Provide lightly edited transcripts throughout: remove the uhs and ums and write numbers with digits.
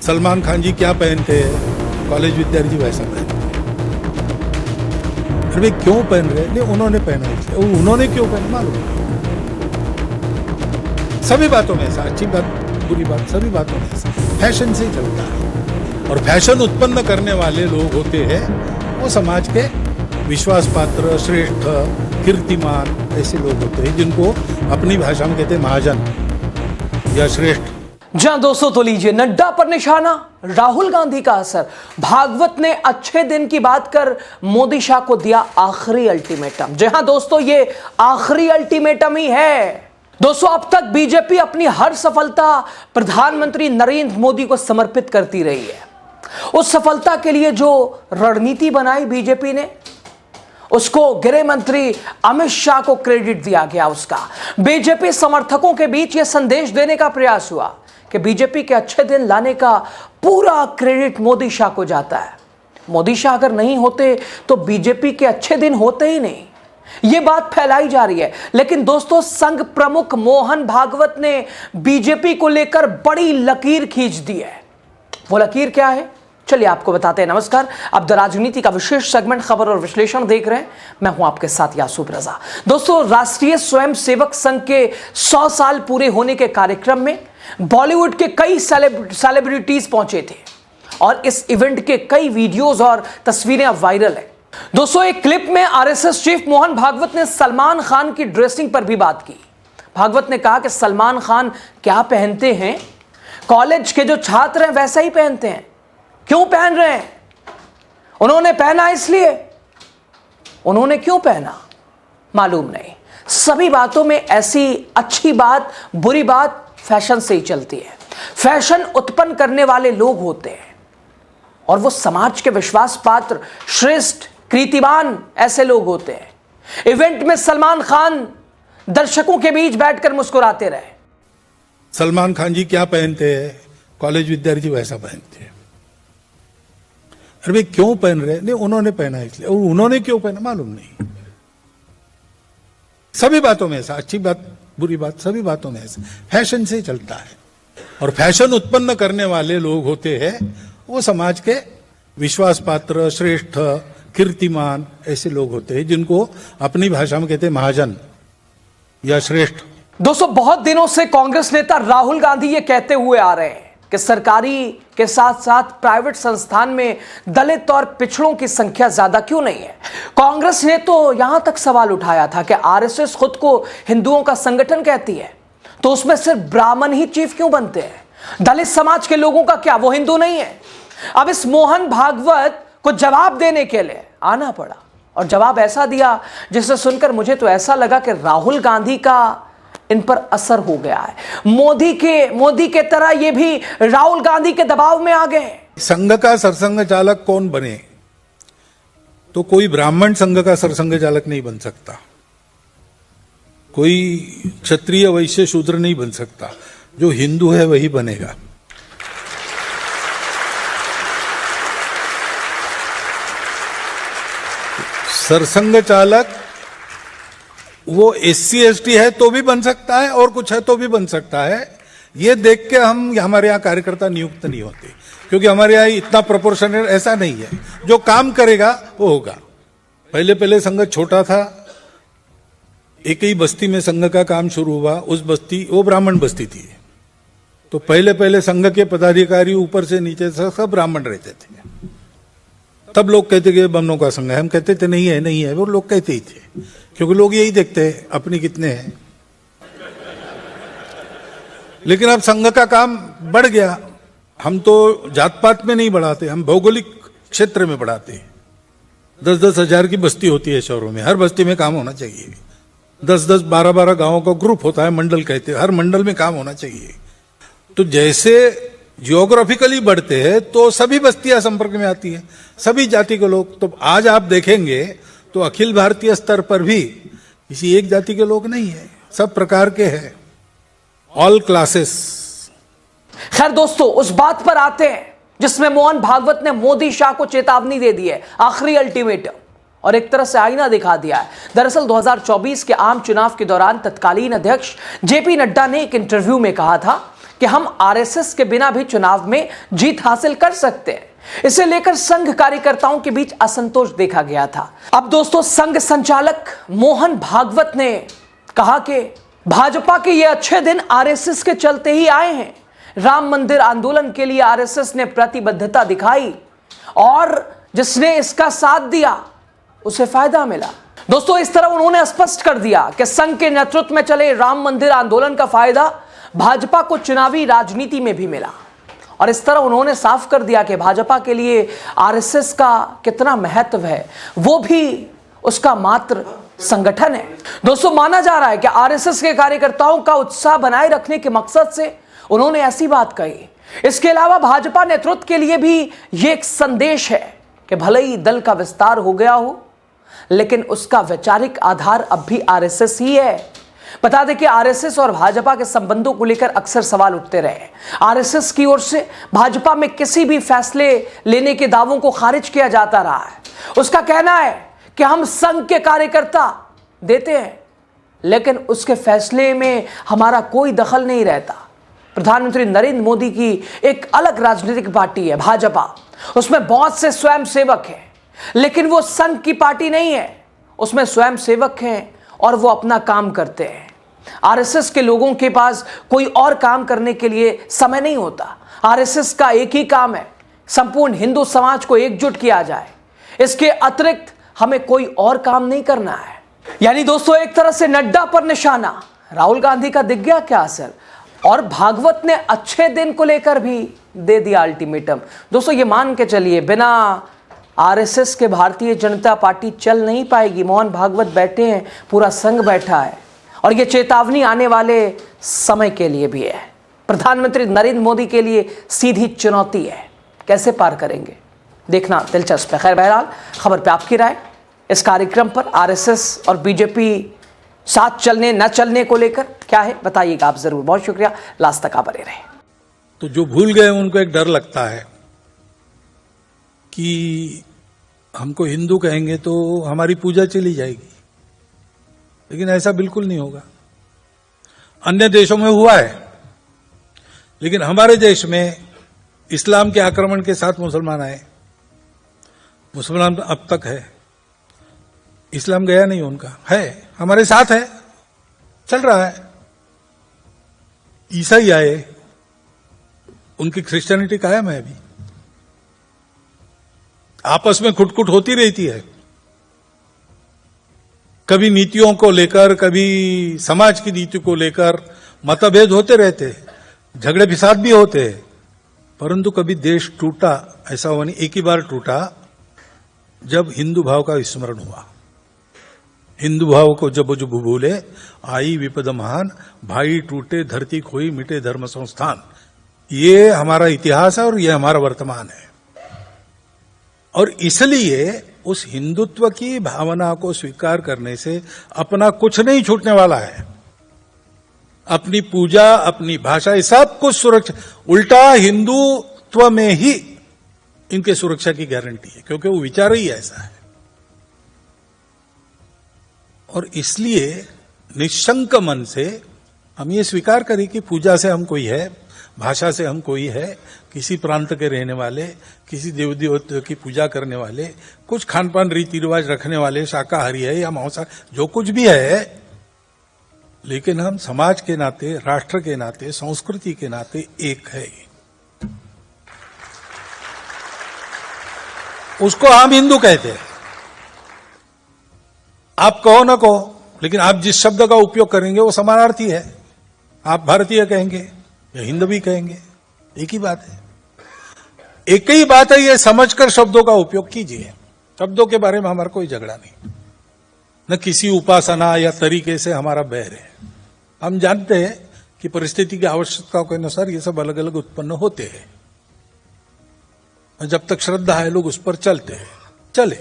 सलमान खान जी क्या पहनते हैं, कॉलेज विद्यार्थी वैसा पहनते हैं। अरे भाई क्यों पहन रहे? नहीं, उन्होंने पहना इसलिए। उन्होंने क्यों पहना मालूम नहीं। सभी बातों में ऐसा, अच्छी बात बुरी बात, सभी बातों में ऐसा फैशन से ही चलता है। और फैशन उत्पन्न करने वाले लोग होते हैं वो समाज के विश्वास पात्र, श्रेष्ठ, कीर्तिमान ऐसे लोग होते हैं जिनको अपनी भाषा में कहते हैं महाजन या श्रेष्ठ। जहां दोस्तों तो लीजिए, नड्डा पर निशाना, राहुल गांधी का असर। भागवत ने अच्छे दिन की बात कर मोदी शाह को दिया आखिरी अल्टीमेटम। जी हां दोस्तों, ये आखिरी अल्टीमेटम ही है। दोस्तों, अब तक बीजेपी अपनी हर सफलता प्रधानमंत्री नरेंद्र मोदी को समर्पित करती रही है। उस सफलता के लिए जो रणनीति बनाई बीजेपी ने, उसको गृह मंत्री अमित शाह को क्रेडिट दिया गया। उसका बीजेपी समर्थकों के बीच यह संदेश देने का प्रयास हुआ कि बीजेपी के अच्छे दिन लाने का पूरा क्रेडिट मोदी शाह को जाता है। मोदी शाह अगर नहीं होते तो बीजेपी के अच्छे दिन होते ही नहीं। यह बात फैलाई जा रही है। लेकिन दोस्तों, संघ प्रमुख मोहन भागवत ने बीजेपी को लेकर बड़ी लकीर खींच दी है। वो लकीर क्या है, चलिए आपको बताते हैं। नमस्कार, आप द राजनीति का विशेष सेगमेंट खबर और विश्लेषण देख रहे हैं। मैं हूं आपके साथ यासूब रजा। दोस्तों, राष्ट्रीय स्वयंसेवक संघ के 100 साल पूरे होने के कार्यक्रम में बॉलीवुड के कई सेलिब्रिटीज पहुंचे थे और इस इवेंट के कई वीडियोस और तस्वीरें अब वायरल है। दोस्तों, एक क्लिप में आरएसएस चीफ मोहन भागवत ने सलमान खान की ड्रेसिंग पर भी बात की। भागवत ने कहा कि सलमान खान क्या पहनते हैं, कॉलेज के जो छात्र हैं वैसा ही पहनते हैं। क्यों पहन रहे हैं? उन्होंने पहना इसलिए। उन्होंने क्यों पहना मालूम नहीं। सभी बातों में ऐसी अच्छी बात बुरी बात फैशन से ही चलती है। फैशन उत्पन्न करने वाले लोग होते हैं और वो समाज के विश्वास पात्र, श्रेष्ठ, कीर्तिमान ऐसे लोग होते हैं। इवेंट में सलमान खान दर्शकों के बीच बैठकर मुस्कुराते रहे। सलमान खान जी क्या पहनते हैं, कॉलेज विद्यार्थी वैसा पहनते हैं। अरे भाई क्यों पहन रहे? नहीं, उन्होंने पहना इसलिए। उन्होंने क्यों पहना मालूम नहीं। सभी बातों में ऐसा, अच्छी बात बुरी बात, सभी बातों में ऐसा फैशन से ही चलता है। और फैशन उत्पन्न करने वाले लोग होते हैं वो समाज के विश्वास पात्र, श्रेष्ठ, कीर्तिमान ऐसे लोग होते हैं जिनको अपनी भाषा में कहते हैं महाजन या श्रेष्ठ। दोस्तों, बहुत दिनों से कांग्रेस नेता राहुल गांधी ये कहते हुए आ रहे हैं कि सरकारी के साथ साथ प्राइवेट संस्थान में दलित और पिछड़ों की संख्या ज्यादा क्यों नहीं है। कांग्रेस ने तो यहां तक सवाल उठाया था कि आरएसएस खुद को हिंदुओं का संगठन कहती है, तो उसमें सिर्फ ब्राह्मण ही चीफ क्यों बनते हैं? दलित समाज के लोगों का क्या वो हिंदू नहीं है? अब इस मोहन भागवत को जवाब देने के लिए आना पड़ा और जवाब ऐसा दिया जिसे सुनकर मुझे तो ऐसा लगा कि राहुल गांधी का इन पर असर हो गया है। मोदी के तरह ये भी राहुल गांधी के दबाव में आ गए। संघ का सरसंघ चालक कौन बने? तो कोई ब्राह्मण संघ का सरसंघ चालक नहीं बन सकता, कोई क्षत्रिय वैश्य शूद्र नहीं बन सकता। जो हिंदू है वही बनेगा। सरसंघ चालक वो SC ST है तो भी बन सकता है और कुछ है तो भी बन सकता है। ये देख के हमारे यहाँ कार्यकर्ता नियुक्त नहीं होते, क्योंकि हमारे यहाँ इतना प्रोपोर्शनल ऐसा नहीं है। जो काम करेगा वो होगा। पहले संघ छोटा था, एक ही बस्ती में संघ का काम शुरू हुआ। उस बस्ती वो ब्राह्मण बस्ती थी, तो पहले संघ के पदाधिकारी ऊपर से नीचे से सब ब्राह्मण रहते थे। तब लोग कहते कि ब्राह्मणों का संघ है। हम कहते थे नहीं है, वो लोग कहते ही थे, क्योंकि लोग यही देखते हैं अपनी कितने हैं। लेकिन अब संघ का काम बढ़ गया। हम तो जात पात में नहीं बढ़ाते, हम भौगोलिक क्षेत्र में बढ़ाते हैं। 10-10 हजार की बस्ती होती है शहरों में, हर बस्ती में काम होना चाहिए। 10-10, 12-12 गांवों का ग्रुप होता है, मंडल कहते हैं, हर मंडल में काम होना चाहिए। तो जैसे जियोग्राफिकली बढ़ते हैं तो सभी बस्तियां संपर्क में आती हैं, सभी जाति के लोग। तो आज आप देखेंगे तो अखिल भारतीय स्तर पर भी किसी एक जाति के लोग नहीं है, सब प्रकार के हैं, ऑल क्लासेस। खैर दोस्तों, उस बात पर आते हैं जिसमें मोहन भागवत ने मोदी शाह को चेतावनी दे दी है, आखिरी अल्टीमेटम, और एक तरह से आईना दिखा दिया है। दरअसल 2024 के आम चुनाव के दौरान तत्कालीन अध्यक्ष जेपी नड्डा ने एक इंटरव्यू में कहा था कि हम आरएसएस के बिना भी चुनाव में जीत हासिल कर सकते हैं। इसे लेकर संघ कार्यकर्ताओं के बीच असंतोष देखा गया था। अब दोस्तों, संघ संचालक मोहन भागवत ने कहा कि भाजपा के ये अच्छे दिन आरएसएस के चलते ही आए हैं। राम मंदिर आंदोलन के लिए आरएसएस ने प्रतिबद्धता दिखाई और जिसने इसका साथ दिया उसे फायदा मिला। दोस्तों, इस तरह उन्होंने स्पष्ट कर दिया कि संघ के नेतृत्व में चले राम मंदिर आंदोलन का फायदा भाजपा को चुनावी राजनीति में भी मिला। और इस तरह उन्होंने साफ कर दिया कि भाजपा के लिए आरएसएस का कितना महत्व है, वो भी उसका मात्र संगठन है। दोस्तों, माना जा रहा है कि आरएसएस के कार्यकर्ताओं का उत्साह बनाए रखने के मकसद से उन्होंने ऐसी बात कही। इसके अलावा भाजपा नेतृत्व के लिए भी यह एक संदेश है कि भले ही दल का विस्तार हो गया हो, लेकिन उसका वैचारिक आधार अब भी आरएसएस ही है। बता दें कि आरएसएस और भाजपा के संबंधों को लेकर अक्सर सवाल उठते रहे। आरएसएस की ओर से भाजपा में किसी भी फैसले लेने के दावों को खारिज किया जाता रहा है। उसका कहना है कि हम संघ के कार्यकर्ता देते हैं, लेकिन उसके फैसले में हमारा कोई दखल नहीं रहता। प्रधानमंत्री नरेंद्र मोदी की एक अलग राजनीतिक पार्टी है भाजपा, उसमें बहुत से स्वयंसेवक हैं, लेकिन वो संघ की पार्टी नहीं है। उसमें स्वयंसेवक हैं और वो अपना काम करते हैं। आरएसएस के लोगों के पास कोई और काम करने के लिए समय नहीं होता। आरएसएस का एक ही काम है, संपूर्ण हिंदू समाज को एकजुट किया जाए। इसके अतिरिक्त हमें कोई और काम नहीं करना है। यानी दोस्तों, एक तरह से नड्डा पर निशाना, राहुल गांधी का दिख गया क्या असर। और भागवत ने अच्छे दिन को लेकर भी दे दिया अल्टीमेटम। दोस्तों, ये मान के चलिए, बिना आरएसएस के भारतीय जनता पार्टी चल नहीं पाएगी। मोहन भागवत बैठे हैं, पूरा संघ बैठा है, और ये चेतावनी आने वाले समय के लिए भी है। प्रधानमंत्री नरेंद्र मोदी के लिए सीधी चुनौती है, कैसे पार करेंगे, देखना दिलचस्प है। खैर, बहरहाल खबर पे आपकी राय। इस कार्यक्रम पर आरएसएस और बीजेपी साथ चलने न चलने को लेकर क्या है, बताइएगा आप जरूर। बहुत शुक्रिया, लास्ट तक आप बने रहे। तो जो भूल गए उनको एक डर लगता है कि हमको हिंदू कहेंगे तो हमारी पूजा चली जाएगी, लेकिन ऐसा बिल्कुल नहीं होगा। अन्य देशों में हुआ है, लेकिन हमारे देश में इस्लाम के आक्रमण के साथ मुसलमान आए। मुसलमान अब तक है, इस्लाम गया नहीं, उनका है, हमारे साथ है, चल रहा है। ईसाई आए, उनकी क्रिश्चियनिटी कायम है अभी। आपस में खुटखुट होती रहती है, कभी नीतियों को लेकर, कभी समाज की नीति को लेकर मतभेद होते रहते, झगड़े फिसाद भी होते, परंतु कभी देश टूटा ऐसा हुआ नहीं। एक ही बार टूटा जब हिंदू भाव का विस्मरण हुआ। हिंदू भाव को जब जो भूले आई विपद महान, भाई टूटे धरती खोई मिटे धर्म संस्थान। ये हमारा इतिहास है और ये हमारा वर्तमान है। और इसलिए उस हिंदुत्व की भावना को स्वीकार करने से अपना कुछ नहीं छूटने वाला है। अपनी पूजा, अपनी भाषा, ये सब कुछ सुरक्षा, उल्टा हिंदुत्व में ही इनके सुरक्षा की गारंटी है, क्योंकि वो विचार ही ऐसा है। और इसलिए निशंक मन से हम ये स्वीकार करें कि पूजा से हम कोई है, भाषा से हम कोई है, किसी प्रांत के रहने वाले, किसी देव देवता की पूजा करने वाले, कुछ खान पान रीति रिवाज रखने वाले, शाकाहारी है या मांसाहारी, जो कुछ भी है, लेकिन हम समाज के नाते, राष्ट्र के नाते, संस्कृति के नाते एक है। उसको हम हिंदू कहते हैं। आप कहो ना कहो, लेकिन आप जिस शब्द का उपयोग करेंगे वो समानार्थी है। आप भारतीय कहेंगे या हिंदवी कहेंगे, एक ही बात है। एक ही बात है, ये समझकर शब्दों का उपयोग कीजिए। शब्दों के बारे में हमारा कोई झगड़ा नहीं, न किसी उपासना या तरीके से हमारा बैर है। हम जानते हैं कि परिस्थिति की आवश्यकताओं के अनुसार ये सब अलग अलग उत्पन्न होते हैं। जब तक श्रद्धा है लोग उस पर चलते हैं, चले।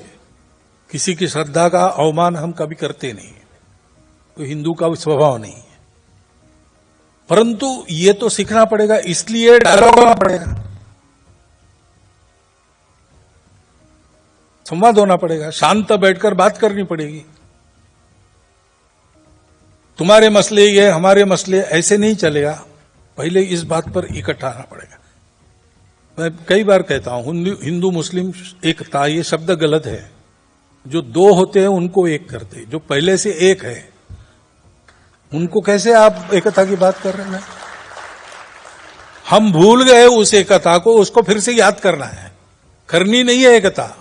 किसी की श्रद्धा का अवमान हम कभी करते नहीं, तो हिंदू का स्वभाव नहीं है। परंतु ये तो सीखना पड़ेगा, इसलिए डायलॉग होना पड़ेगा, संवाद होना पड़ेगा, शांत बैठकर बात करनी पड़ेगी। तुम्हारे मसले ये, हमारे मसले, ऐसे नहीं चलेगा। पहले इस बात पर इकट्ठा आना पड़ेगा। मैं कई बार कहता हूं हिंदू मुस्लिम एकता, ये शब्द गलत है। जो दो होते हैं उनको एक करते, जो पहले से एक है उनको कैसे आप एकता की बात कर रहे हैं? हम भूल गए उस एकता को, उसको फिर से याद करना है, करनी नहीं है एकता।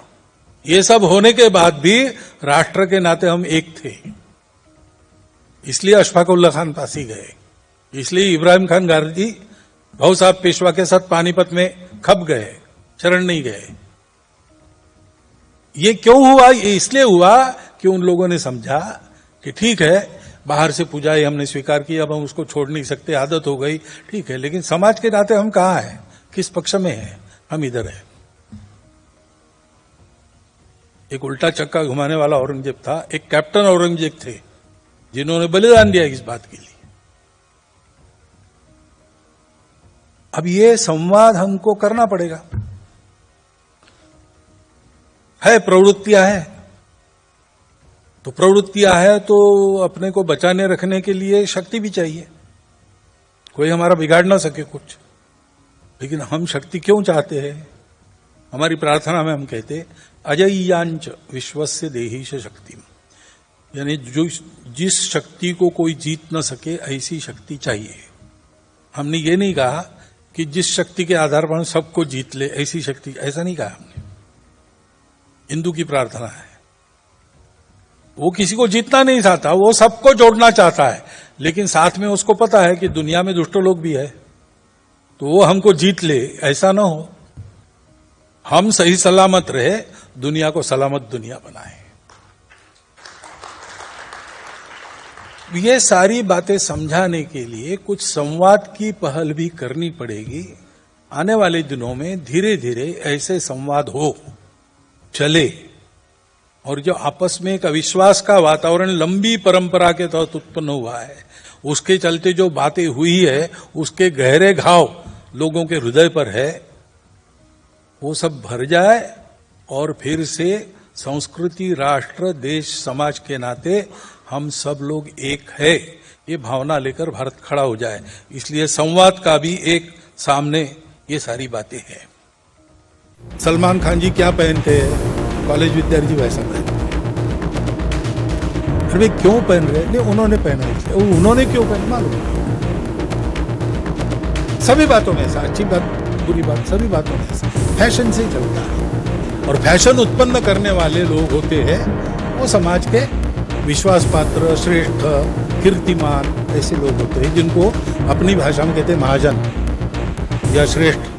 ये सब होने के बाद भी राष्ट्र के नाते हम एक थे, इसलिए अशफाक उल्लाह खान फांसी गए, इसलिए इब्राहिम खान गाजी भाऊ साहब पेशवा के साथ पानीपत में खप गए, शरण नहीं गए। ये क्यों हुआ? ये इसलिए हुआ कि उन लोगों ने समझा कि ठीक है, बाहर से पूजाई हमने स्वीकार की, अब हम उसको छोड़ नहीं सकते, आदत हो गई, ठीक है, लेकिन समाज के नाते हम कहां हैं, किस पक्ष में हैं? हम इधर हैं। एक उल्टा चक्का घुमाने वाला औरंगजेब था, एक कैप्टन औरंगजेब थे जिन्होंने बलिदान दिया इस बात के लिए। अब ये संवाद हमको करना पड़ेगा। है प्रवृत्तियां हैं, तो प्रवृत्तियां है तो अपने को बचाने रखने के लिए शक्ति भी चाहिए। कोई हमारा बिगाड़ ना सके कुछ, लेकिन हम शक्ति क्यों चाहते हैं? हमारी प्रार्थना में हम कहते अजय्यांच विश्वस्य देहीश शक्ति, यानी जो जिस शक्ति को कोई जीत न सके ऐसी शक्ति चाहिए। हमने ये नहीं कहा कि जिस शक्ति के आधार पर हम सबको जीत ले ऐसी शक्ति, ऐसा नहीं कहा हमने। हिंदू की प्रार्थना है, वो किसी को जीतना नहीं चाहता, वो सबको जोड़ना चाहता है, लेकिन साथ में उसको पता है कि दुनिया में दुष्ट लोग भी है, तो वो हमको जीत ले ऐसा ना हो। हम सही सलामत रहे, दुनिया को सलामत दुनिया बनाए। ये सारी बातें समझाने के लिए कुछ संवाद की पहल भी करनी पड़ेगी। आने वाले दिनों में धीरे धीरे ऐसे संवाद हो, चले, और जो आपस में एक अविश्वास का वातावरण लंबी परंपरा के तहत उत्पन्न हुआ है, उसके चलते जो बातें हुई है, उसके गहरे घाव लोगों के हृदय पर है, वो सब भर जाए और फिर से संस्कृति, राष्ट्र, देश, समाज के नाते हम सब लोग एक है, ये भावना लेकर भारत खड़ा हो जाए। इसलिए संवाद का भी एक सामने ये सारी बातें हैं। सलमान खान जी क्या पहनते हैं, कॉलेज विद्यार्थी वैसा पहनते हैं। अरे क्यों पहन रहे? नहीं, उन्होंने पहना है, उन्होंने क्यों पहना मालूम। सभी बातों में ऐसा, अच्छी बात बुरी बात सभी बातों में ऐसा फैशन से चलता है, और फैशन उत्पन्न करने वाले लोग होते हैं वो समाज के विश्वास पात्र, श्रेष्ठ, कीर्तिमान ऐसे लोग होते हैं, जिनको अपनी भाषा में कहते हैं महाजन या श्रेष्ठ।